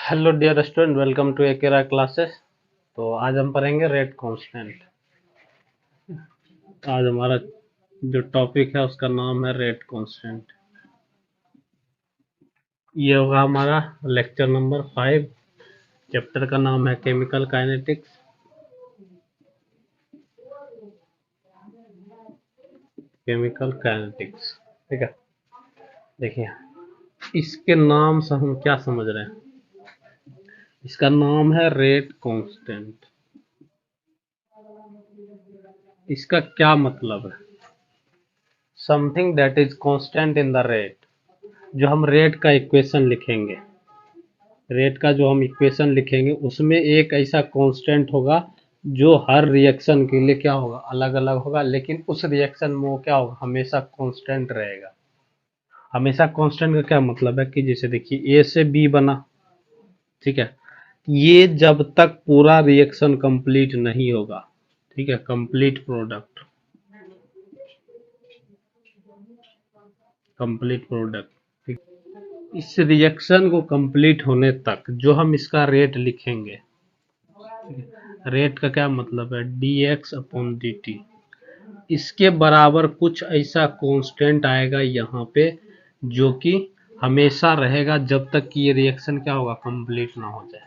Hello dear student, welcome to Akera classes. तो आज हम पढ़ेंगे रेट कांस्टेंट। आज हमारा जो टॉपिक है उसका नाम है रेट कांस्टेंट। ये होगा हमारा लेक्चर नंबर 5। चैप्टर का नाम है केमिकल काइनेटिक्स। केमिकल काइनेटिक्स, ठीक है। देखिए, इसके नाम से हम क्या समझ रहे हैं। इसका नाम है रेट कांस्टेंट। इसका क्या मतलब है? Something that is constant in the rate. जो हम रेट का इक्वेशन लिखेंगे, रेट का जो हम इक्वेशन लिखेंगे उसमें एक ऐसा कांस्टेंट होगा जो हर रिएक्शन के लिए क्या होगा, अलग अलग होगा, लेकिन उस रिएक्शन में वो क्या होगा, हमेशा कांस्टेंट रहेगा। हमेशा कांस्टेंट का क्या मतलब है कि जैसे देखिए ए से बी बना, ठीक है। ये जब तक पूरा रिएक्शन कंप्लीट नहीं होगा, ठीक है, कंप्लीट प्रोडक्ट, कंप्लीट प्रोडक्ट, ठीक। इस रिएक्शन को कंप्लीट होने तक जो हम इसका रेट लिखेंगे, रेट का क्या मतलब है, D x upon D T. इसके बराबर कुछ ऐसा कांस्टेंट आएगा यहाँ पे जो कि हमेशा रहेगा जब तक कि ये रिएक्शन क्या होगा, कंप्लीट ना हो जाए।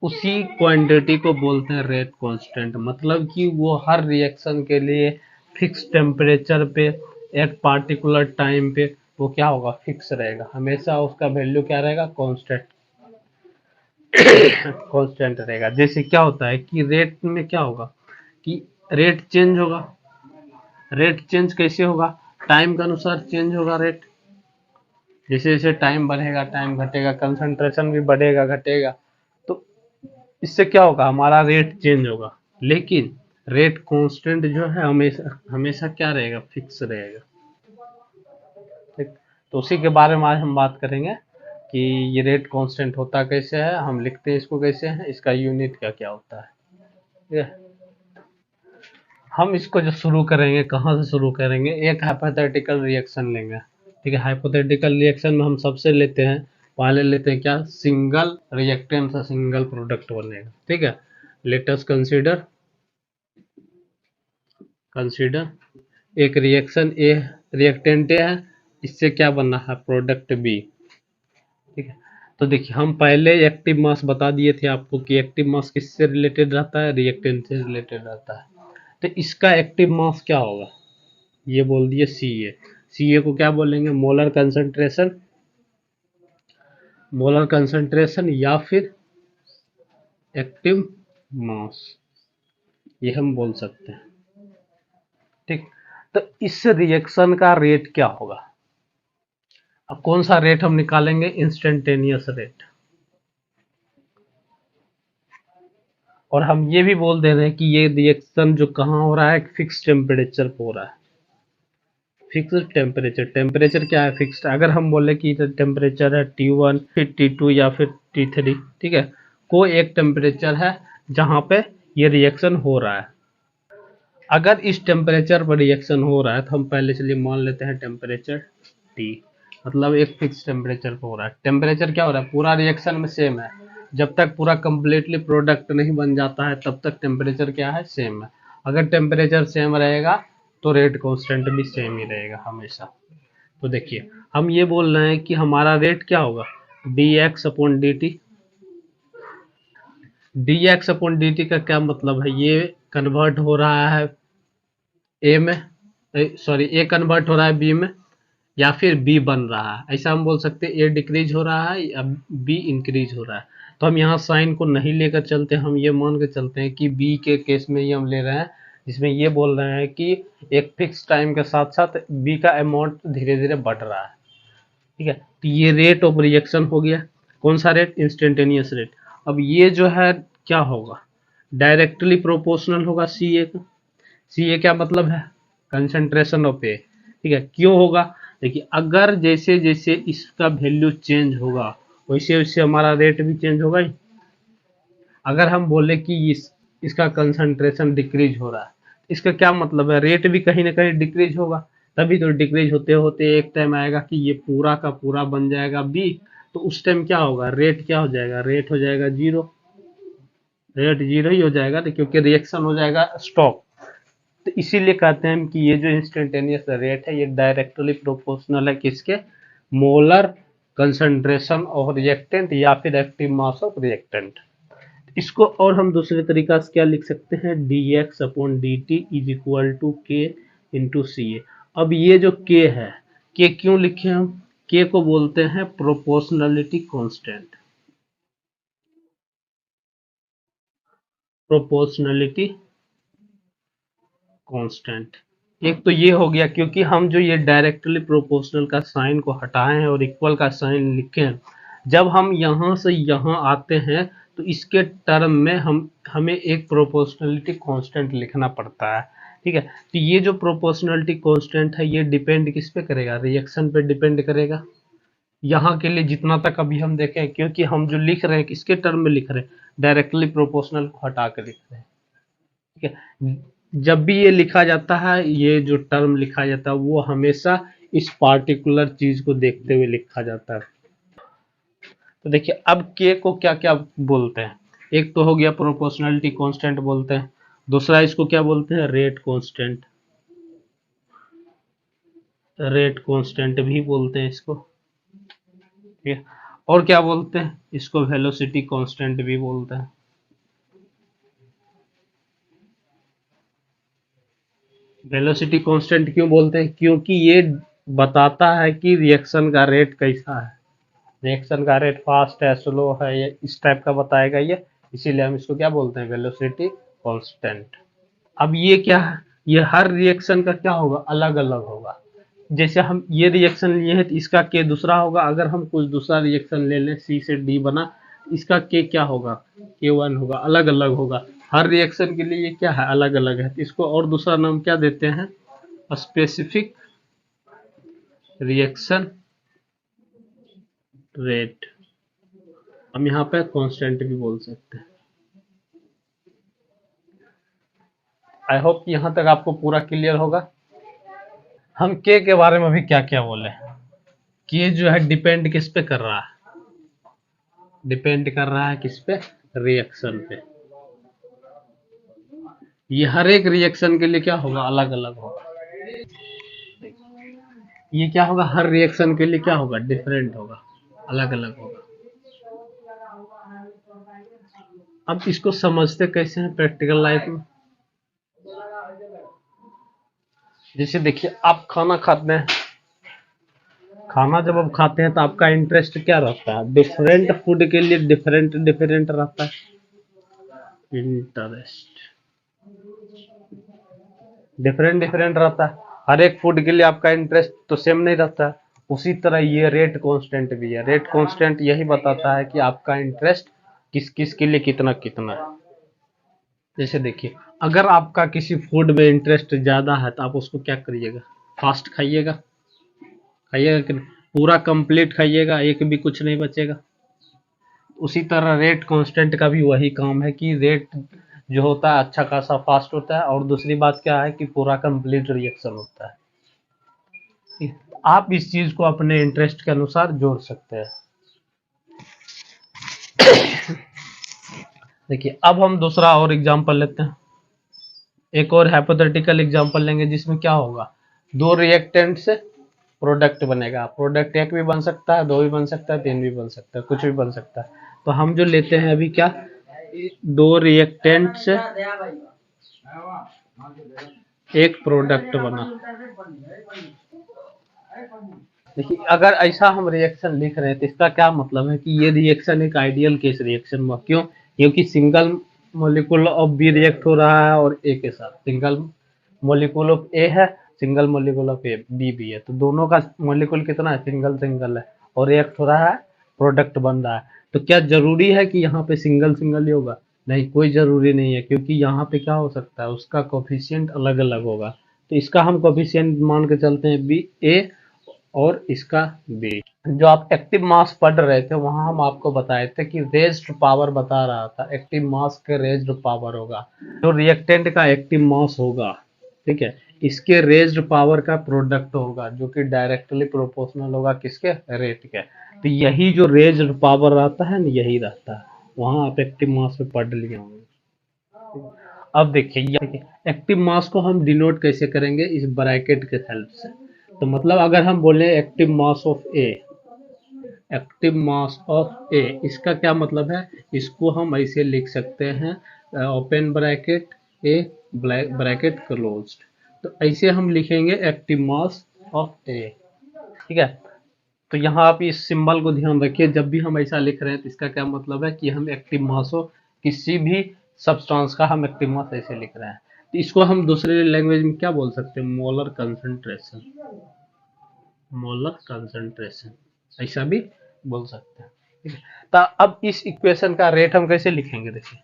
उसी क्वांटिटी को बोलते हैं रेट कांस्टेंट। मतलब कि वो हर रिएक्शन के लिए फिक्स टेम्परेचर पे एक पार्टिकुलर टाइम पे वो क्या होगा, फिक्स रहेगा। हमेशा उसका वैल्यू क्या रहेगा, कांस्टेंट, कांस्टेंट रहेगा। जैसे क्या होता है कि रेट में क्या होगा कि रेट चेंज होगा। रेट चेंज कैसे होगा, टाइम के अनुसार चेंज होगा रेट। जैसे जैसे टाइम बढ़ेगा, टाइम घटेगा, कंसंट्रेशन भी बढ़ेगा घटेगा, तो इससे क्या होगा, हमारा रेट चेंज होगा। लेकिन रेट कांस्टेंट जो है हमेशा हमेशा क्या रहेगा, फिक्स रहेगा, ठीक। तो उसी के बारे में आज हम बात करेंगे कि ये रेट कांस्टेंट होता कैसे है, हम लिखते हैं इसको कैसे है, इसका यूनिट क्या क्या होता है, ठीक है। हम इसको जो शुरू करेंगे, कहाँ से शुरू करेंगे, एक हाइपोथेटिकल रिएक्शन लेंगे, ठीक है। हाइपोथेटिकल रिएक्शन में हम सबसे लेते हैं, पहले लेते हैं क्या, सिंगल रिएक्टेंट से सिंगल प्रोडक्ट बनेगा, ठीक है। लेट अस कंसीडर, कंसीडर एक रिएक्शन ए, रिएक्टेंट ए है, इससे क्या बनना है, प्रोडक्ट बी, ठीक है। तो देखिए, हम पहले एक्टिव मास बता दिए थे आपको कि एक्टिव मास किससे रिलेटेड रहता है, रिएक्टेंट से रिलेटेड रहता है। तो इसका एक्टिव मास क्या होगा, ये बोल दिए सी ए। सी ए को क्या बोलेंगे, मोलर कंसंट्रेशन, मोलर कंसंट्रेशन या फिर एक्टिव मास, ये हम बोल सकते हैं, ठीक। तो इस रिएक्शन का रेट क्या होगा। अब कौन सा रेट हम निकालेंगे, इंस्टेंटेनियस रेट। और हम ये भी बोल दे रहे हैं कि ये रिएक्शन जो कहाँ हो रहा है, फिक्स टेम्परेचर पे हो रहा है। फिक्स टेम्परेचर, टेम्परेचर क्या है, फिक्स्ड। अगर हम बोले कि टेम्परेचर है T1 फिर T2 या फिर T3, ठीक है, कोई एक टेम्परेचर है जहां पे ये रिएक्शन हो रहा है। अगर इस टेम्परेचर पर रिएक्शन हो रहा है तो हम पहले चलिए मान लेते हैं टेम्परेचर T, मतलब एक फिक्स टेम्परेचर पर हो रहा है। टेम्परेचर क्या हो रहा है, पूरा रिएक्शन में सेम है। जब तक पूरा कंप्लीटली प्रोडक्ट नहीं बन जाता है तब तक टेम्परेचर क्या है, सेम है। अगर टेम्परेचर सेम रहेगा तो रेट कांस्टेंट भी सेम ही रहेगा हमेशा। तो देखिए, हम ये बोल रहे हैं कि हमारा रेट क्या होगा, d x upon D T. D x upon D T का क्या मतलब है, ये कन्वर्ट हो रहा है ए में, सॉरी ए कन्वर्ट हो रहा है बी में, या फिर बी बन रहा है। ऐसा हम बोल सकते हैं ए डिक्रीज हो रहा है या बी इंक्रीज हो रहा है। तो हम यहाँ साइन को नहीं लेकर चलते, हम ये मान के चलते हैं कि बी के केस में ये हम ले रहे हैं, जिसमें ये बोल रहे हैं कि एक फिक्स टाइम के साथ साथ बी का अमाउंट धीरे धीरे बढ़ रहा है, ठीक है। तो ये रेट ऑफ रिएक्शन हो गया, कौन सा रेट, इंस्टेंटेनियस रेट। अब ये जो है क्या होगा, डायरेक्टली प्रोपोर्शनल होगा सी ए का। सी ए क्या मतलब है, कंसंट्रेशन ऑफ ए, ठीक है। क्यों होगा, देखिए अगर जैसे जैसे इसका वैल्यू चेंज होगा वैसे वैसे हमारा रेट भी चेंज होगा ही। अगर हम बोले कि इसका कंसंट्रेशन डिक्रीज हो रहा है, इसका क्या मतलब है, रेट भी कहीं ना कहीं डिक्रीज होगा। तभी तो डिक्रीज होते होते एक टाइम आएगा कि ये पूरा का पूरा बन जाएगा बी, तो उस टाइम क्या होगा, रेट क्या हो जाएगा, रेट हो जाएगा जीरो, रेट जीरो ही हो जाएगा तो क्योंकि रिएक्शन हो जाएगा स्टॉप। तो इसीलिए कहते हैं हम कि ये जो इंस्टेंटेनियस रेट है ये डायरेक्टली प्रोपोर्शनल है किसके, मोलर कंसंट्रेशन ऑफ रिएक्टेंट या फिर एक्टिव मास ऑफ रिएक्टेंट। इसको और हम दूसरे तरीका से क्या लिख सकते हैं, D x upon D T is equal to K into C A. अब ये जो के है, के क्यों लिखे हम, के को बोलते हैं प्रोपोर्शनलिटी कांस्टेंट, प्रोपोर्शनलिटी कांस्टेंट। एक तो ये हो गया क्योंकि हम जो ये डायरेक्टली प्रोपोर्शनल का साइन को हटाए हैं और इक्वल का साइन लिखे हैं, जब हम यहाँ से यहाँ आते हैं तो इसके टर्म में हमें एक प्रोपोर्शनलिटी कांस्टेंट लिखना पड़ता है, ठीक है। तो ये जो प्रोपोर्शनलिटी कांस्टेंट है ये डिपेंड किस पे करेगा, रिएक्शन पे डिपेंड करेगा। यहाँ के लिए जितना तक अभी हम देखें, क्योंकि हम जो लिख रहे हैं किसके टर्म में लिख रहे हैं, डायरेक्टली प्रोपोर्शनल को हटा कर लिख रहे हैं, ठीक है। जब भी ये लिखा जाता है, ये जो टर्म लिखा जाता है वो हमेशा इस पार्टिकुलर चीज को देखते हुए लिखा जाता है। तो देखिए अब के को क्या क्या बोलते हैं, एक तो हो गया प्रोपोर्शनलिटी कांस्टेंट बोलते हैं, दूसरा इसको क्या बोलते हैं, रेट कांस्टेंट, रेट कांस्टेंट भी बोलते हैं इसको, ठीक है। और क्या बोलते हैं इसको, वेलोसिटी कांस्टेंट भी बोलते हैं। वेलोसिटी कांस्टेंट क्यों बोलते हैं, क्योंकि ये बताता है कि रिएक्शन का रेट कैसा है, रिएक्शन का रेट फास्ट है स्लो है, ये इस टाइप का बताएगा ये, इसीलिए हम इसको क्या बोलते हैं, वेलोसिटी कांस्टेंट। अब ये क्या है, ये हर रिएक्शन का क्या होगा, अलग अलग होगा। जैसे हम ये रिएक्शन लिए हैं तो इसका के दूसरा होगा, अगर हम कुछ दूसरा रिएक्शन ले लें, सी से डी बना, इसका के क्या होगा, के वन होगा, अलग अलग होगा। हर रिएक्शन के लिए ये क्या है, अलग अलग है। तो इसको और दूसरा नाम क्या देते हैं, स्पेसिफिक रिएक्शन रेट, हम यहाँ पे कांस्टेंट भी बोल सकते हैं। आई होप कि यहाँ तक आपको पूरा क्लियर होगा। हम के बारे में भी क्या क्या बोले, के जो है डिपेंड किस पे कर रहा है, डिपेंड कर रहा है किस पे, रिएक्शन पे। ये हर एक रिएक्शन के लिए क्या होगा, अलग अलग होगा। ये क्या होगा, हर रिएक्शन के लिए क्या होगा, डिफरेंट होगा, अलग अलग होगा। अब इसको समझते कैसे हैं प्रैक्टिकल लाइफ में, जैसे देखिए आप खाना खाते हैं, खाना जब आप खाते हैं तो आपका इंटरेस्ट क्या रहता है, डिफरेंट फूड के लिए डिफरेंट डिफरेंट रहता है इंटरेस्ट, डिफरेंट डिफरेंट रहता है। हर एक फूड के लिए आपका इंटरेस्ट तो सेम नहीं रहता है। उसी तरह ये रेट कांस्टेंट भी है, रेट कांस्टेंट यही बताता है कि आपका इंटरेस्ट किस किस के लिए कितना कितना है। जैसे देखिए अगर आपका किसी फूड में इंटरेस्ट ज़्यादा है तो आप उसको क्या करिएगा, फास्ट खाइएगा, खाइएगा कि पूरा कंप्लीट खाइएगा, एक भी कुछ नहीं बचेगा। उसी तरह रेट कांस्टेंट का भी वही काम है कि रेट जो होता है अच्छा खासा फास्ट होता है, और दूसरी बात क्या है कि पूरा कंप्लीट रिएक्शन होता है। आप इस चीज को अपने इंटरेस्ट के अनुसार जोड़ सकते हैं। देखिए अब हम दूसरा और एग्जांपल लेते हैं, एक और हाइपोथेटिकल एग्जांपल लेंगे जिसमें क्या होगा, दो रिएक्टेंट से प्रोडक्ट बनेगा। प्रोडक्ट एक भी बन सकता है, दो भी बन सकता है, तीन भी बन सकता है, कुछ भी बन सकता है। तो हम जो लेते हैं अभी क्या, दो रिएक्टेंट से एक प्रोडक्ट बना। देखिए अगर ऐसा हम रिएक्शन लिख रहे हैं तो इसका क्या मतलब है कि ये रिएक्शन एक आइडियल केस रिएक्शन हुआ। क्यों, क्योंकि single molecule of B react हो रहा है और ए के साथ, सिंगल मॉलिक्यूल ऑफ ए है, single molecule of A B भी है, तो दोनों का मॉलिक्यूल कितना है, सिंगल सिंगल है, और रिएक्ट हो रहा है, प्रोडक्ट बन रहा है। तो क्या जरूरी है कि यहाँ पे सिंगल सिंगल ही होगा, नहीं, कोई जरूरी नहीं है, क्योंकि यहाँ पे क्या हो सकता है, उसका कोफिशिएंट अलग अलग होगा। तो इसका हम कोफिशिएंट मान के चलते हैं बी ए, और इसका बी। जो आप एक्टिव मास पढ़ रहे थे वहां हम आपको बताए थे कि रेज्ड पावर बता रहा था, एक्टिव मास के रेज्ड पावर होगा जो रिएक्टेंट का एक्टिव मास होगा, ठीक है। इसके रेज्ड पावर का प्रोडक्ट होगा, जो कि डायरेक्टली प्रोपोर्शनल होगा किसके, रेट के। तो यही जो रेज्ड पावर रहता है ना, यही रहता है, वहां आप एक्टिव मास पे पढ़ लिए होंगे। अब देखिए एक्टिव मास को हम डिनोट कैसे करेंगे, इस ब्रैकेट के हेल्प से। तो मतलब अगर हम बोले active mass of A, active mass of A, इसका क्या मतलब है, इसको हम ऐसे लिख सकते हैं, open bracket A bracket closed. तो ऐसे हम लिखेंगे एक्टिव मास ऑफ ए, ठीक है। तो यहाँ आप इस सिंबल को ध्यान रखिए, जब भी हम ऐसा लिख रहे हैं तो इसका क्या मतलब है कि हम एक्टिव मास हो किसी भी सब्सटेंस का हम एक्टिव मास ऐसे लिख रहे हैं। तो इसको हम दूसरे लैंग्वेज में क्या बोल सकते हैं, मोलर कंसंट्रेशन, मोलर कंसंट्रेशन ऐसा भी बोल सकते हैं, ठीक है। तो अब इस इक्वेशन का रेट हम कैसे लिखेंगे, देखिए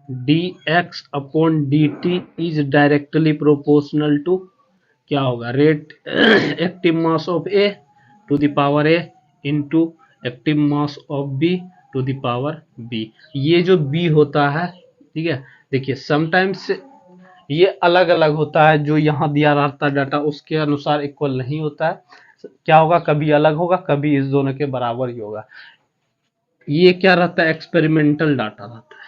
dx upon dt is directly proportional to, क्या होगा, rate active mass of A to the power A into active mass of B to the power B. ये जो बी होता है, ठीक है, देखिए समटाइम्स ये अलग अलग होता है, जो यहाँ दिया रहता है डाटा उसके अनुसार इक्वल नहीं होता है, क्या होगा, कभी अलग होगा, कभी इस दोनों के बराबर ही होगा। ये क्या रहता है, एक्सपेरिमेंटल डाटा रहता है,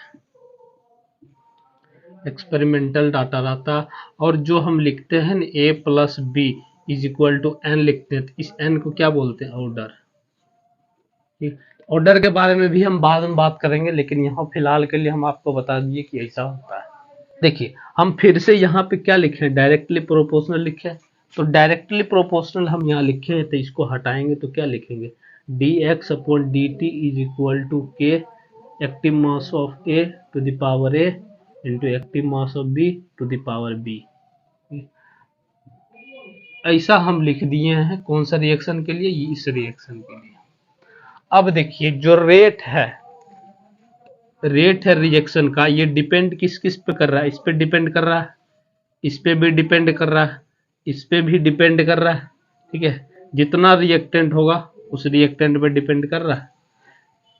एक्सपेरिमेंटल डाटा रहता है। और जो हम लिखते हैं ना A plus B is equal to N लिखते हैं, तो इस एन को क्या बोलते हैं, ऑर्डर। ठीक, ऑर्डर के बारे में भी हम बाद में बात करेंगे, लेकिन यहाँ फिलहाल के लिए हम आपको बता दिए कि ऐसा होता है। देखिए हम फिर से यहाँ पे क्या लिखे, डायरेक्टली प्रोपोर्शनल लिखे, तो डायरेक्टली प्रोपोर्शनल हम यहाँ लिखे हैं, तो इसको हटाएंगे तो क्या लिखेंगे, D x upon D T is equal to K active mass of A to the power A into active mass of B to the power B. ऐसा हम लिख दिए हैं, कौन सा रिएक्शन के लिए, इस रिएक्शन के लिए। अब देखिए जो रेट है रिएक्शन का, ये डिपेंड किस किस पे कर रहा है, इस पे डिपेंड कर रहा है, इस पे भी डिपेंड कर रहा है, इस पे भी डिपेंड कर रहा है, ठीक है। जितना रिएक्टेंट होगा उस रिएक्टेंट पे डिपेंड कर रहा है।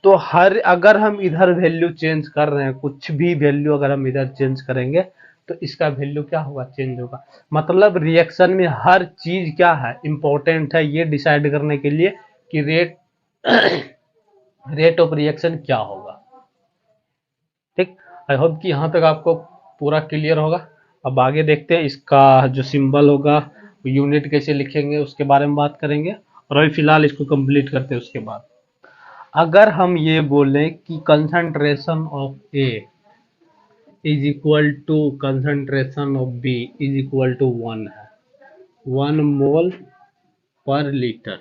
तो हर अगर हम इधर वैल्यू चेंज कर रहे हैं, कुछ भी वैल्यू अगर हम इधर चेंज करेंगे तो इसका वैल्यू क्या होगा, चेंज होगा। मतलब रिएक्शन में हर चीज क्या है, इंपॉर्टेंट है ये डिसाइड करने के लिए कि रेट ऑफ रिएक्शन क्या होगा। ठीक, आई होप कि यहाँ तक आपको पूरा क्लियर होगा। अब आगे देखते हैं इसका जो सिंबल होगा, यूनिट कैसे लिखेंगे उसके बारे में बात करेंगे, और अभी फिलहाल इसको कंप्लीट करते हैं। उसके बाद अगर हम ये बोलें कि concentration of A is equal to concentration of B is equal to 1 है, 1 मोल पर लीटर,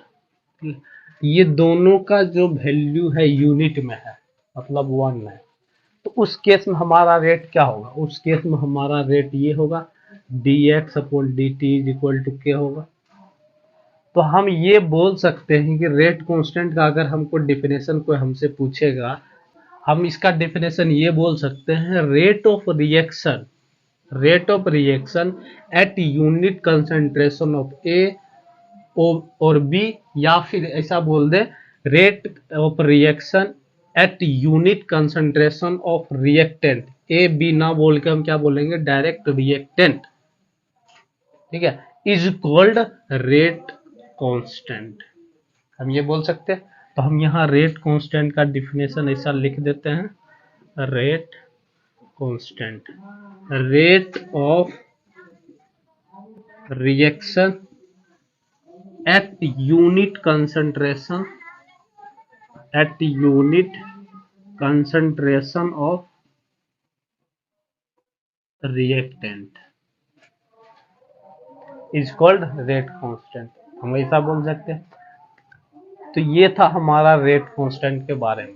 ये दोनों का जो वैल्यू है यूनिट में है, मतलब 1 है, तो उस केस में हमारा रेट क्या होगा, उस केस में हमारा रेट ये होगा, d x upon D T is equal to k होगा। तो हम ये बोल सकते हैं कि रेट कांस्टेंट का अगर हमको डेफिनेशन कोई हमसे पूछेगा, हम इसका डेफिनेशन ये बोल सकते हैं, rate of reaction at unit concentration of A और बी, या फिर ऐसा बोल दे, rate of reaction at unit concentration of reactant, A B ना बोल के हम क्या बोलेंगे, डायरेक्ट रिएक्टेंट, ठीक है, इज कॉल्ड रेट कांस्टेंट, हम ये बोल सकते हैं। तो हम यहाँ रेट कांस्टेंट का डिफिनेशन ऐसा लिख देते हैं, rate constant, rate of reaction at unit concentration of reactant is called rate constant, हम ऐसा बोल सकते हैं। तो ये था हमारा रेट कांस्टेंट के बारे में।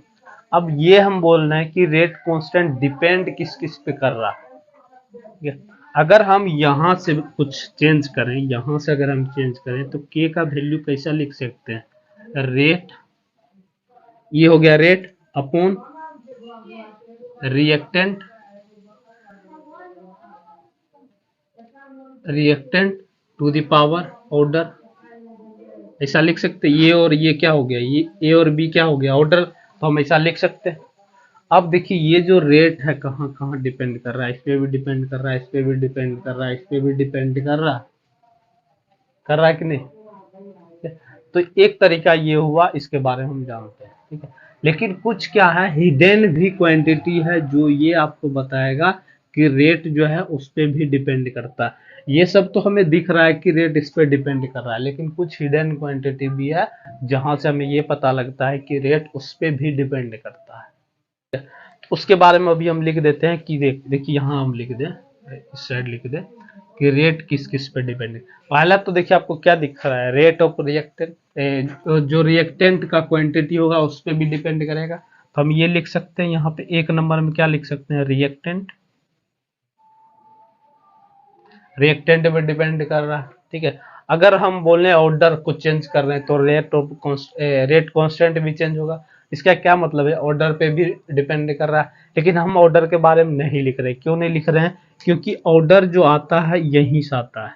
अब ये हम बोल रहे हैं कि रेट कांस्टेंट डिपेंड किस किस पे कर रहा है। अगर हम यहाँ से कुछ चेंज करें, यहाँ से अगर हम चेंज करें तो के का वैल्यू कैसा लिख सकते हैं, रेट, ये हो गया rate upon reactant to the power order, ऐसा लिख सकते हैं। ये और ये क्या हो गया, ये ए और बी क्या हो गया, ऑर्डर, तो हम ऐसा लिख सकते हैं। अब देखिए ये जो रेट है कहाँ कहाँ डिपेंड कर रहा है, इस पे भी डिपेंड कर रहा है, इस पे भी डिपेंड कर रहा है, इस पे भी डिपेंड कर रहा है कि नहीं। तो एक तरीका ये हुआ, इसके बारे में हम जानते हैं, ठीक है। लेकिन कुछ क्या है, हिडन भी क्वांटिटी है जो ये आपको बताएगा कि रेट जो है उस पे भी डिपेंड करता है। ये सब तो हमें दिख रहा है कि रेट इस पे डिपेंड कर रहा है, लेकिन कुछ हिडन क्वांटिटी भी है जहां से हमें ये पता लगता है कि रेट उस पे भी डिपेंड करता है। उसके बारे में अभी हम लिख देते हैं कि देखिए यहाँ हम लिख दें, इस साइड लिख दें कि रेट किस किस पे डिपेंड है। पहला तो देखिए आपको क्या दिख रहा है, रेट ऑफ रिएक्टेंट, जो रिएक्टेंट का क्वांटिटी होगा उस पर भी डिपेंड करेगा। तो हम ये लिख सकते हैं यहाँ पे एक नंबर में क्या लिख सकते हैं, रिएक्टेंट, रिएक्टेंट पे डिपेंड कर रहा है, ठीक है। अगर हम बोले ऑर्डर को चेंज कर रहे हैं तो रेट कांस्टेंट भी चेंज होगा। इसका क्या मतलब है, ऑर्डर पे भी डिपेंड कर रहा है, लेकिन हम ऑर्डर के बारे में नहीं लिख रहे। क्यों नहीं लिख रहे हैं, क्योंकि ऑर्डर जो आता है यहीं से आता है,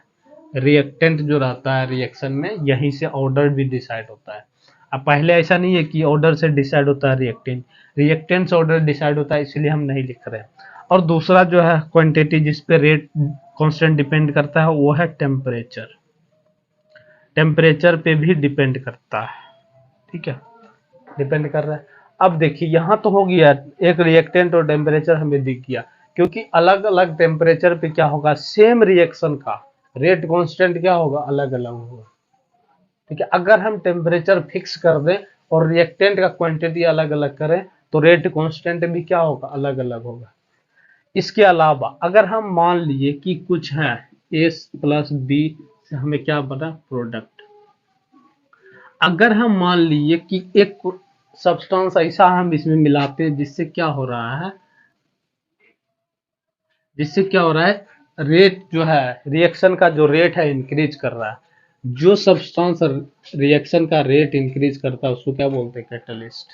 रिएक्टेंट जो रहता है रिएक्शन में यहीं से ऑर्डर भी डिसाइड होता है। अब पहले ऐसा नहीं है कि ऑर्डर से डिसाइड होता है रिएक्टेंट, रिएक्टेंट से ऑर्डर डिसाइड होता है, इसलिए हम नहीं लिख रहे हैं। और दूसरा जो है क्वांटिटी जिस पे रेट कांस्टेंट डिपेंड करता है वो है टेम्परेचर, टेम्परेचर पे भी डिपेंड करता है, ठीक है, डिपेंड कर रहा है। अब देखिए यहाँ तो हो गया, एक रिएक्टेंट और टेम्परेचर हमें दिख गया, क्योंकि अलग अलग टेम्परेचर पे क्या होगा, सेम रिएक्शन का रेट कांस्टेंट क्या होगा, अलग अलग होगा, ठीक है। अगर हम टेम्परेचर फिक्स कर दें और रिएक्टेंट का क्वांटिटी अलग अलग करें तो रेट कांस्टेंट भी क्या होगा, अलग अलग होगा। इसके अलावा अगर हम मान लिए कि कुछ है A प्लस बी से हमें क्या बना, प्रोडक्ट। अगर हम मान लिए कि एक सब्सटेंस ऐसा हम इसमें मिलाते हैं जिससे क्या हो रहा है, जिससे क्या हो रहा है, रेट जो है रिएक्शन का जो रेट है इंक्रीज कर रहा है। जो सब्सटेंस रिएक्शन का रेट इंक्रीज करता है उसको क्या बोलते हैं, कैटलिस्ट।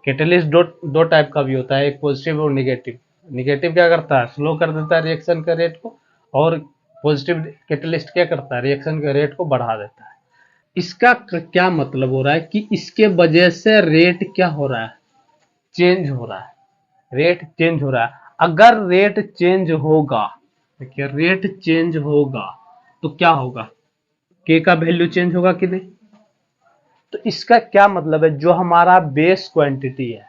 कैटलिस्ट दो टाइप का भी होता है, एक पॉजिटिव और निगेटिव। निगेटिव क्या करता है, स्लो कर देता है रिएक्शन के रेट को, और पॉजिटिव कैटलिस्ट क्या करता है, रिएक्शन के रेट को बढ़ा देता है। इसका क्या मतलब हो रहा है कि इसके वजह से रेट क्या हो रहा है, चेंज हो रहा है, रेट चेंज हो रहा है। अगर रेट चेंज होगा, देखिए रेट चेंज होगा तो क्या होगा, के का वैल्यू चेंज होगा कि नहीं। तो इसका क्या मतलब है, जो हमारा बेस क्वांटिटी है,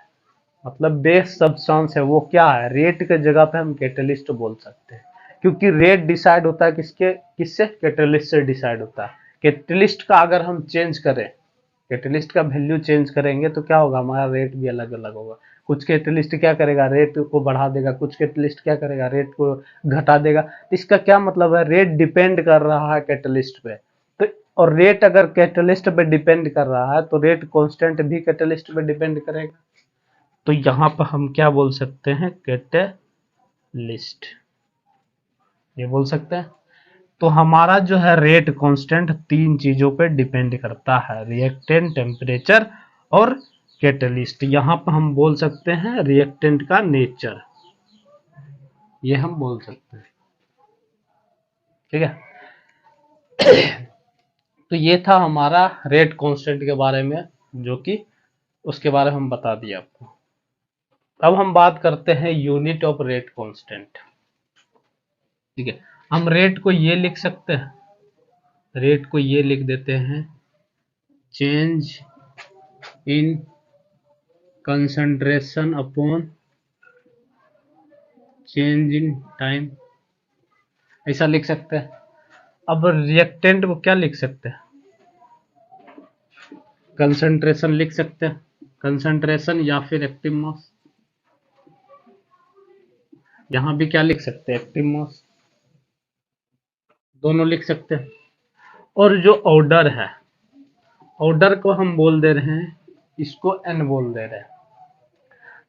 मतलब बेस सब्सटेंस है, वो क्या है, रेट के जगह पे हम कैटलिस्ट बोल सकते हैं। क्योंकि रेट डिसाइड होता है किससे, कैटलिस्ट से डिसाइड होता है। कैटलिस्ट का अगर हम चेंज करें, कैटलिस्ट का वैल्यू चेंज करेंगे तो क्या होगा, हमारा रेट भी अलग अलग होगा। कुछ कैटलिस्ट क्या करेगा, रेट को बढ़ा देगा, कुछ कैटलिस्ट क्या करेगा, रेट को घटा देगा। तो इसका क्या मतलब है, रेट डिपेंड कर रहा है कैटलिस्ट पे। तो और रेट अगर कैटलिस्ट पे डिपेंड कर रहा है तो रेट कांस्टेंट भी कैटलिस्ट पे डिपेंड करेगा। तो यहाँ पर हम क्या बोल सकते हैं, कैटलिस्ट, ये बोल सकते हैं। तो हमारा जो है रेट कांस्टेंट तीन चीजों पे डिपेंड करता है, रिएक्टेंट, टेम्परेचर और कैटलिस्ट। यहाँ पर हम बोल सकते हैं रिएक्टेंट का नेचर, ये हम बोल सकते हैं, ठीक है। तो ये था हमारा रेट कांस्टेंट के बारे में, जो कि उसके बारे में हम बता दिए आपको। अब हम बात करते हैं यूनिट ऑफ रेट कांस्टेंट, ठीक है। हम रेट को ये लिख सकते हैं, रेट को ये लिख देते हैं, change in concentration upon change in time, ऐसा लिख सकते हैं। अब रिएक्टेंट को क्या लिख सकते हैं, कंसंट्रेशन लिख सकते हैं, कंसंट्रेशन या फिर एक्टिव मास, यहां भी क्या लिख सकते हैं, एक्टिव मास, दोनों लिख सकते हैं। और जो ऑर्डर है, ऑर्डर को हम बोल दे रहे हैं, इसको एन बोल दे रहे हैं।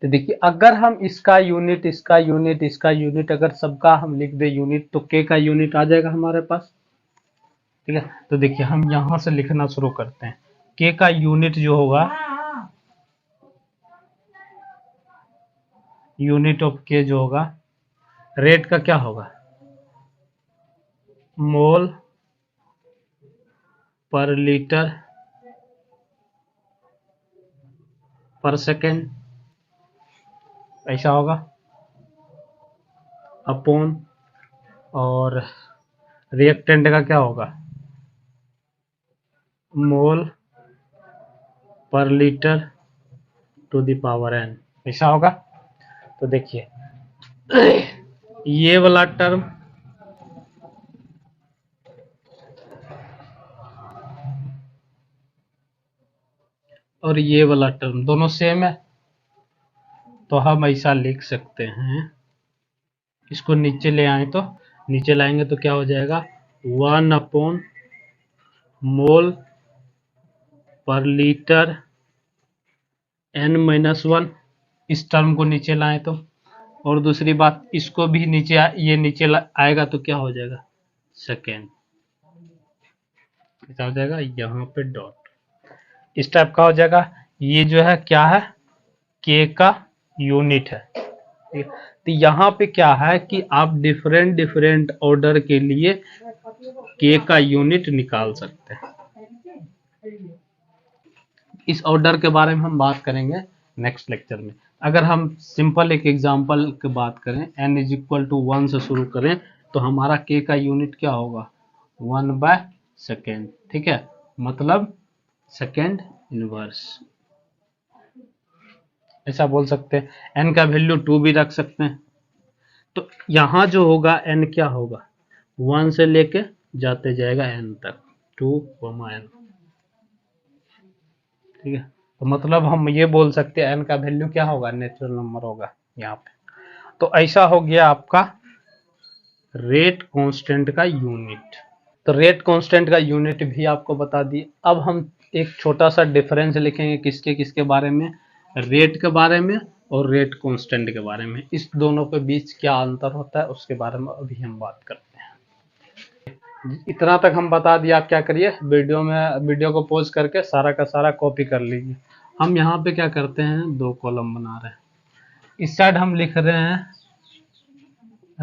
तो देखिए अगर हम इसका यूनिट, इसका यूनिट, इसका यूनिट, अगर सबका हम लिख दे यूनिट तो के का यूनिट आ जाएगा हमारे पास, ठीक है। तो देखिए हम यहां से लिखना शुरू करते हैं, के का यूनिट जो होगा, यूनिट ऑफ के जो होगा, रेट का क्या होगा, मोल पर लीटर पर सेकेंड, ऐसा होगा अपॉन, और रिएक्टेंट का क्या होगा, mole per litre to the power n, ऐसा होगा। तो देखिए ये वाला टर्म और ये वाला टर्म दोनों सेम है, तो हम ऐसा लिख सकते हैं, इसको नीचे ले आए तो नीचे लाएंगे तो क्या हो जाएगा, 1 मोल पर लीटर n-1, इस टर्म को नीचे लाएं तो, और दूसरी बात इसको भी नीचे ये नीचे आएगा तो क्या हो जाएगा, सेकेंड, क्या हो जाएगा, यहाँ पे डॉट, इस टाइप का हो जाएगा। ये जो है क्या है, के का यूनिट है, ठीक है। तो यहाँ पे क्या है कि आप डिफरेंट डिफरेंट ऑर्डर के लिए के का यूनिट निकाल सकते हैं। इस ऑर्डर के बारे में हम बात करेंगे नेक्स्ट लेक्चर में। अगर हम सिंपल एक एग्जांपल की बात करें, n इज इक्वल टू 1 से शुरू करें, तो हमारा k का यूनिट क्या होगा, 1/सेकेंड, ठीक है, मतलब सेकेंड इनवर्स, ऐसा बोल सकते हैं। n का वैल्यू 2 भी रख सकते हैं। तो यहाँ जो होगा n क्या होगा, 1 से लेके जाते जाएगा n तक, 2n, ठीक है। तो मतलब हम ये बोल सकते हैं n का वैल्यू क्या होगा, नेचुरल नंबर होगा यहाँ पे। तो ऐसा हो गया आपका रेट कांस्टेंट का यूनिट। तो रेट कांस्टेंट का यूनिट भी आपको बता दिए। अब हम एक छोटा सा डिफरेंस लिखेंगे किसके किसके बारे में, रेट के बारे में और रेट कांस्टेंट के बारे में। इस दोनों के बीच क्या अंतर होता है उसके बारे में अभी हम बात करते हैं। इतना तक हम बता दिया, आप क्या करिए, वीडियो को पॉज करके सारा का सारा कॉपी कर लीजिए। हम यहाँ पे क्या करते हैं, 2 कॉलम बना रहे हैं। इस साइड हम लिख रहे हैं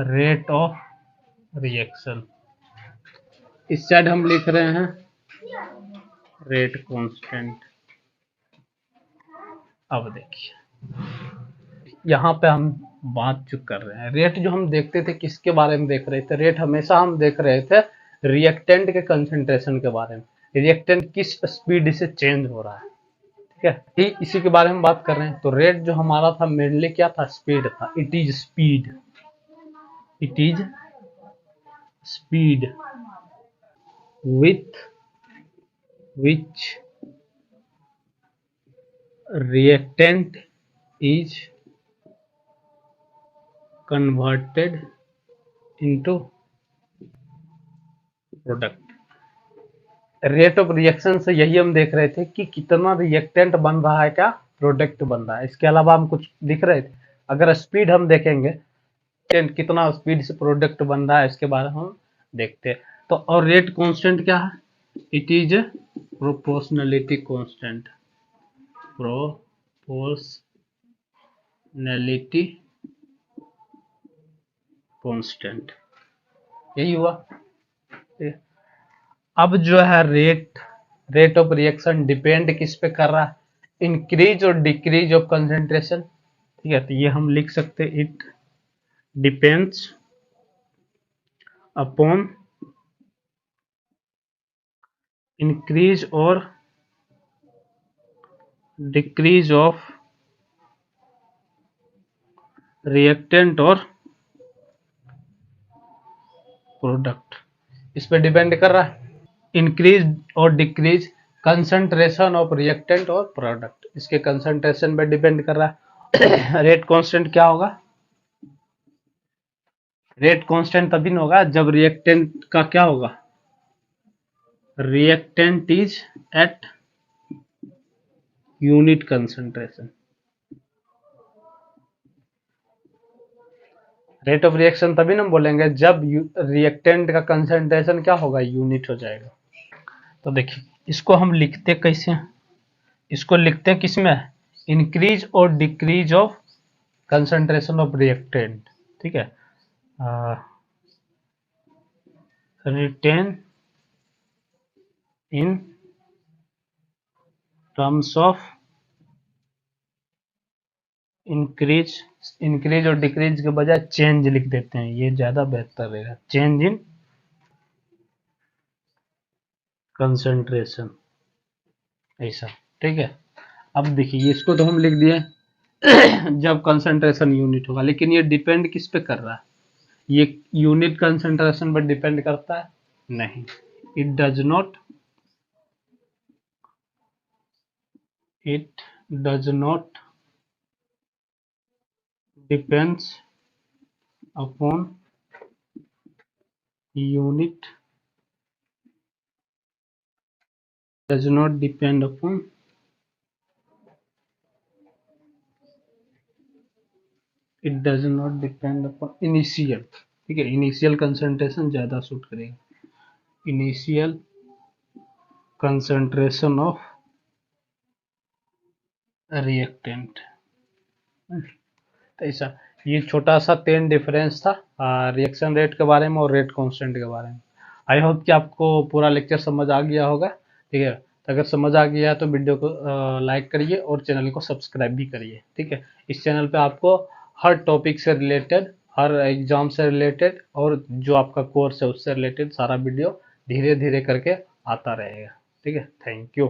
रेट ऑफ रिएक्शन, इस साइड हम लिख रहे हैं रेट कांस्टेंट। अब देखिए यहाँ पे हम बात जो कर रहे हैं, रेट जो हम देखते थे किसके बारे में देख रहे थे, रेट हमेशा हम देख रहे थे रिएक्टेंट के कंसंट्रेशन के बारे में, रिएक्टेंट किस स्पीड से चेंज हो रहा है, ठीक है, ठीक इसी के बारे में बात कर रहे हैं। तो रेट जो हमारा था मेनली क्या था, स्पीड था, it is speed, it is speed with which reactant is converted into product। Rate of reaction से यही हम देख रहे थे कि कितना रिएक्टेंट बन रहा है, क्या प्रोडक्ट बन रहा है। इसके अलावा हम कुछ दिख रहे थे, अगर स्पीड हम देखेंगे कितना स्पीड से प्रोडक्ट बन रहा है इसके बारे में हम देखते हैं। तो और रेट कांस्टेंट क्या है, it is proportionality constant, proportionality constant, यही हुआ। अब जो है रेट ऑफ रिएक्शन डिपेंड किस पे कर रहा है, इंक्रीज और डिक्रीज ऑफ कंसेंट्रेशन, ठीक है। तो ये हम लिख सकते हैं, इट डिपेंड्स अपॉन इंक्रीज और डिक्रीज ऑफ रिएक्टेंट और प्रोडक्ट, इस पे डिपेंड कर रहा है। इंक्रीज और डिक्रीज कंसंट्रेशन ऑफ रिएक्टेंट और प्रोडक्ट, इसके कंसंट्रेशन पे डिपेंड कर रहा है। रेट कांस्टेंट क्या होगा, रेट कांस्टेंट तभी नहीं होगा जब रिएक्टेंट का क्या होगा, reactant is at unit concentration. Rate of reaction तभी ना बोलेंगे जब रिएक्टेंट का कंसंट्रेशन क्या होगा, यूनिट हो जाएगा। तो देखिए इसको हम लिखते कैसे हैं, इसको लिखते हैं किसमें, इंक्रीज और decrease of concentration of reactant, ठीक है, written in terms of increase increase और डिक्रीज के बजाय चेंज लिख देते हैं, ये ज्यादा बेहतर रहेगा, चेंज इन कंसंट्रेशन, ऐसा। ठीक है, अब देखिए इसको तो हम लिख दिए जब कंसंट्रेशन यूनिट होगा, लेकिन ये डिपेंड किस पे कर रहा है, ये यूनिट कंसंट्रेशन पर डिपेंड करता है नहीं, it does not, it does not depends upon unit, does not depend upon it does not depend upon initial। ठीक है, इनिशियल कंसंट्रेशन ज्यादा सूट करेगा, इनिशियल कंसंट्रेशन ऑफ रिएक्टेंट, ऐसा। ये छोटा सा 10 डिफरेंस था रिएक्शन रेट के बारे में और रेट कांस्टेंट के बारे में। आई होप कि आपको पूरा लेक्चर समझ आ गया होगा। ठीक है, तो अगर समझ आ गया तो वीडियो को लाइक करिए और चैनल को सब्सक्राइब भी करिए। ठीक है, इस चैनल पे आपको हर टॉपिक से रिलेटेड, हर एग्जाम से रिलेटेड और जो आपका कोर्स है उससे रिलेटेड सारा वीडियो धीरे धीरे करके आता रहेगा। ठीक है, थैंक यू।